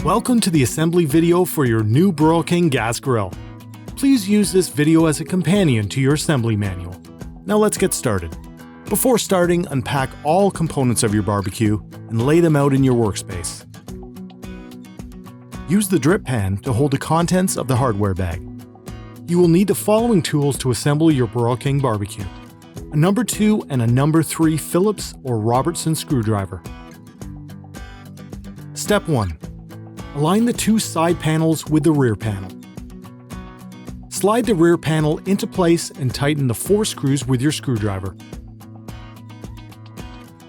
Welcome to the assembly video for your new Broil King gas grill. Please use this video as a companion to your assembly manual. Now let's get started. Before starting, unpack all components of your barbecue and lay them out in your workspace. Use the drip pan to hold the contents of the hardware bag. You will need the following tools to assemble your Broil King barbecue: a number 2 and a number 3 Phillips or Robertson screwdriver. Step 1. Align the two side panels with the rear panel. Slide the rear panel into place and tighten the 4 screws with your screwdriver.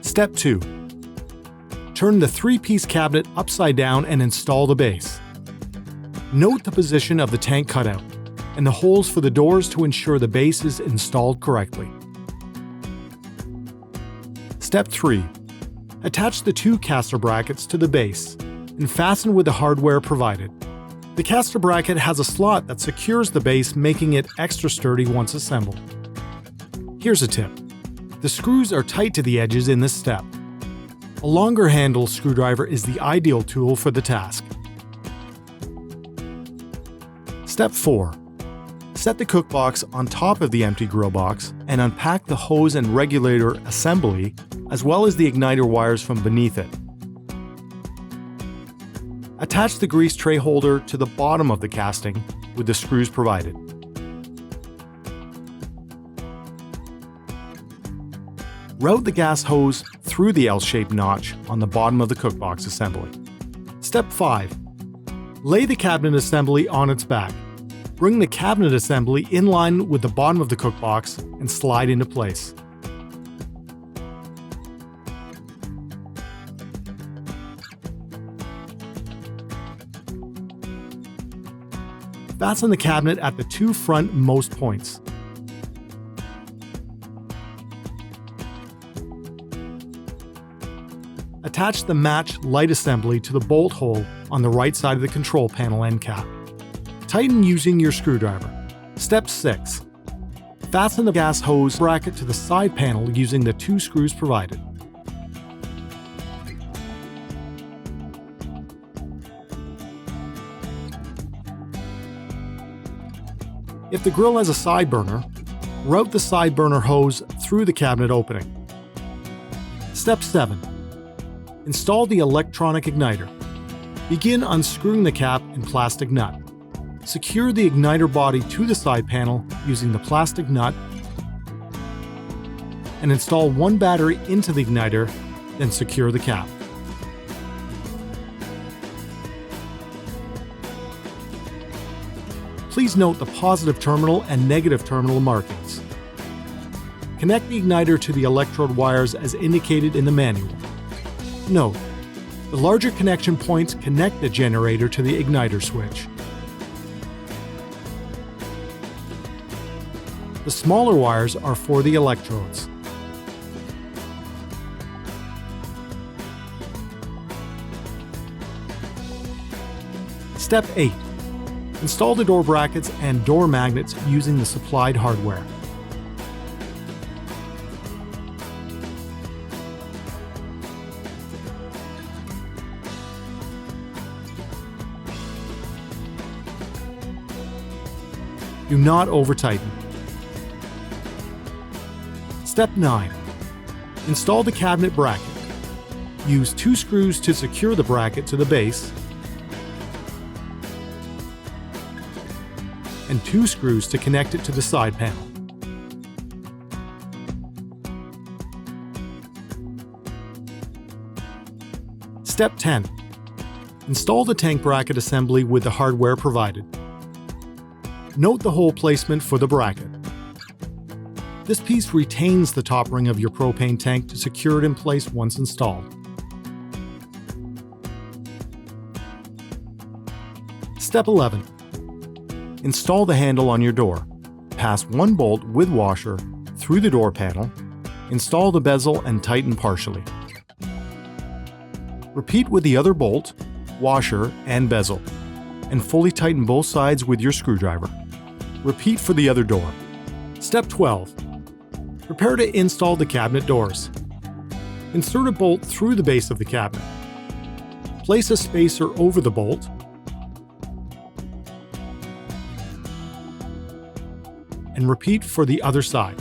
Step 2. Turn the 3-piece cabinet upside down and install the base. Note the position of the tank cutout and the holes for the doors to ensure the base is installed correctly. Step 3. Attach the 2 caster brackets to the base and fasten with the hardware provided. The caster bracket has a slot that secures the base, making it extra sturdy once assembled. Here's a tip. The screws are tight to the edges in this step. A longer handle screwdriver is the ideal tool for the task. Step 4. Set the cookbox on top of the empty grill box and unpack the hose and regulator assembly as well as the igniter wires from beneath it. Attach the grease tray holder to the bottom of the casting with the screws provided. Route the gas hose through the L-shaped notch on the bottom of the cookbox assembly. Step 5. Lay the cabinet assembly on its back. Bring the cabinet assembly in line with the bottom of the cookbox and slide into place. Fasten the cabinet at the 2 front-most points. Attach the match light assembly to the bolt hole on the right side of the control panel end cap. Tighten using your screwdriver. Step 6. Fasten the gas hose bracket to the side panel using the 2 screws provided. If the grill has a side burner, route the side burner hose through the cabinet opening. Step 7. Install the electronic igniter. Begin unscrewing the cap and plastic nut. Secure the igniter body to the side panel using the plastic nut and install 1 battery into the igniter, then secure the cap. Please note the positive terminal and negative terminal markings. Connect the igniter to the electrode wires as indicated in the manual. Note, the larger connection points connect the generator to the igniter switch. The smaller wires are for the electrodes. Step 8. Install the door brackets and door magnets using the supplied hardware. Do not over-tighten. Step 9. Install the cabinet bracket. Use 2 screws to secure the bracket to the base and 2 screws to connect it to the side panel. Step 10. Install the tank bracket assembly with the hardware provided. Note the hole placement for the bracket. This piece retains the top ring of your propane tank to secure it in place once installed. Step 11. Install the handle on your door. Pass 1 bolt with washer through the door panel. Install the bezel and tighten partially. Repeat with the other bolt, washer, and bezel, and fully tighten both sides with your screwdriver. Repeat for the other door. Step 12. Prepare to install the cabinet doors. Insert a bolt through the base of the cabinet. Place a spacer over the bolt. And repeat for the other side.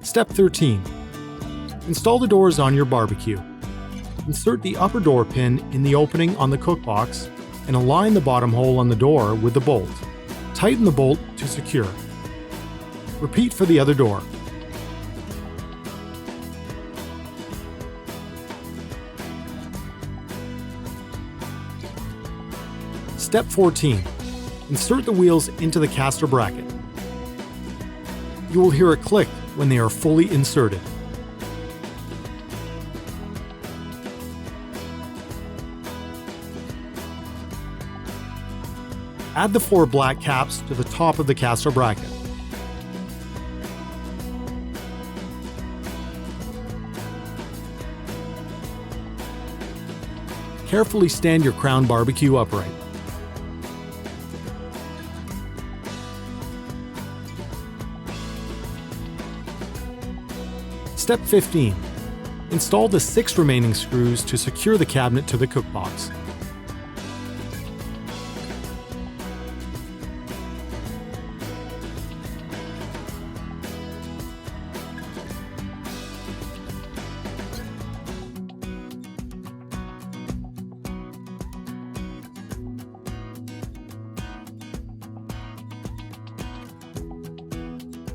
Step 13. Install the doors on your barbecue. Insert the upper door pin in the opening on the cookbox and align the bottom hole on the door with the bolt. Tighten the bolt to secure. Repeat for the other door. Step 14. Insert the wheels into the caster bracket. You will hear a click when they are fully inserted. Add the 4 black caps to the top of the caster bracket. Carefully stand your crown barbecue upright. Step 15. Install the 6 remaining screws to secure the cabinet to the cookbox.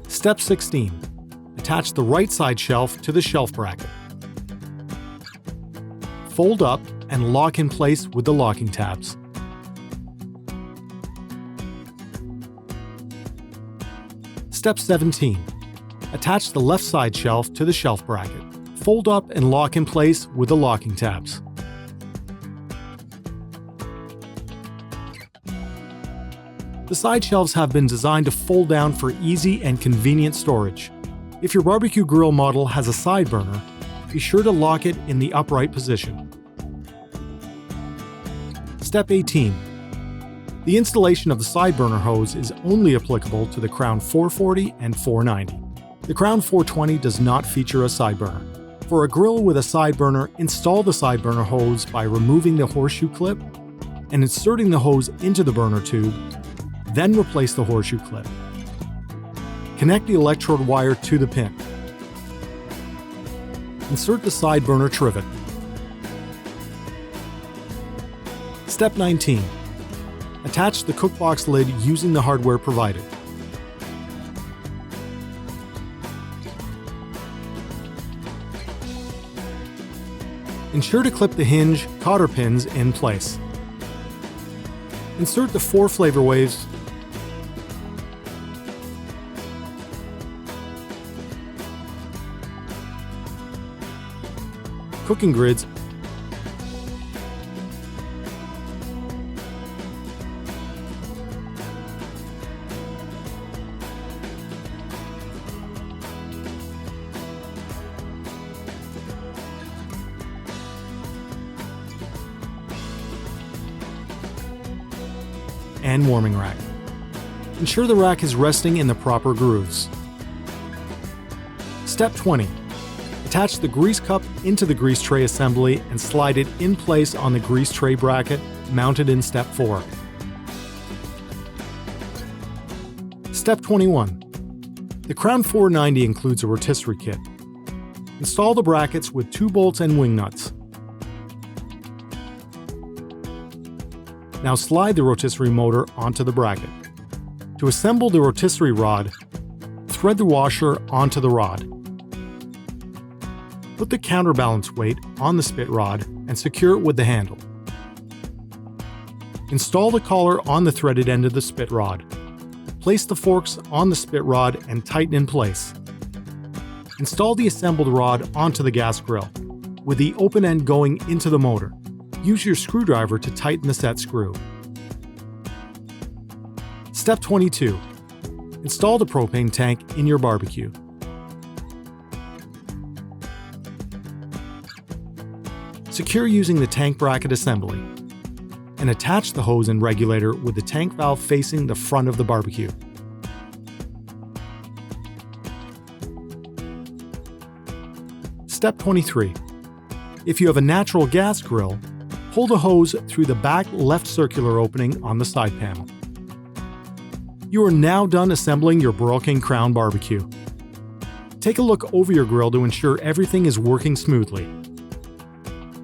Step 16. Attach the right side shelf to the shelf bracket. Fold up and lock in place with the locking tabs. Step 17. Attach the left side shelf to the shelf bracket. Fold up and lock in place with the locking tabs. The side shelves have been designed to fold down for easy and convenient storage. If your barbecue grill model has a side burner, be sure to lock it in the upright position. Step 18. The installation of the side burner hose is only applicable to the Crown 440 and 490. The Crown 420 does not feature a side burner. For a grill with a side burner, install the side burner hose by removing the horseshoe clip and inserting the hose into the burner tube, then replace the horseshoe clip. Connect the electrode wire to the pin. Insert the side burner trivet. Step 19. Attach the cookbox lid using the hardware provided. Ensure to clip the hinge cotter pins in place. Insert the 4 flavor waves cooking grids and warming rack. Ensure the rack is resting in the proper grooves. Step 20. Attach the grease cup into the grease tray assembly and slide it in place on the grease tray bracket mounted in Step 4. Step 21. The Crown 490 includes a rotisserie kit. Install the brackets with 2 bolts and wing nuts. Now slide the rotisserie motor onto the bracket. To assemble the rotisserie rod, thread the washer onto the rod. Put the counterbalance weight on the spit rod and secure it with the handle. Install the collar on the threaded end of the spit rod. Place the forks on the spit rod and tighten in place. Install the assembled rod onto the gas grill, with the open end going into the motor. Use your screwdriver to tighten the set screw. Step 22. Install the propane tank in your barbecue. Secure using the tank bracket assembly, and attach the hose and regulator with the tank valve facing the front of the barbecue. Step 23. If you have a natural gas grill, pull the hose through the back left circular opening on the side panel. You are now done assembling your Broil King Crown Barbecue. Take a look over your grill to ensure everything is working smoothly.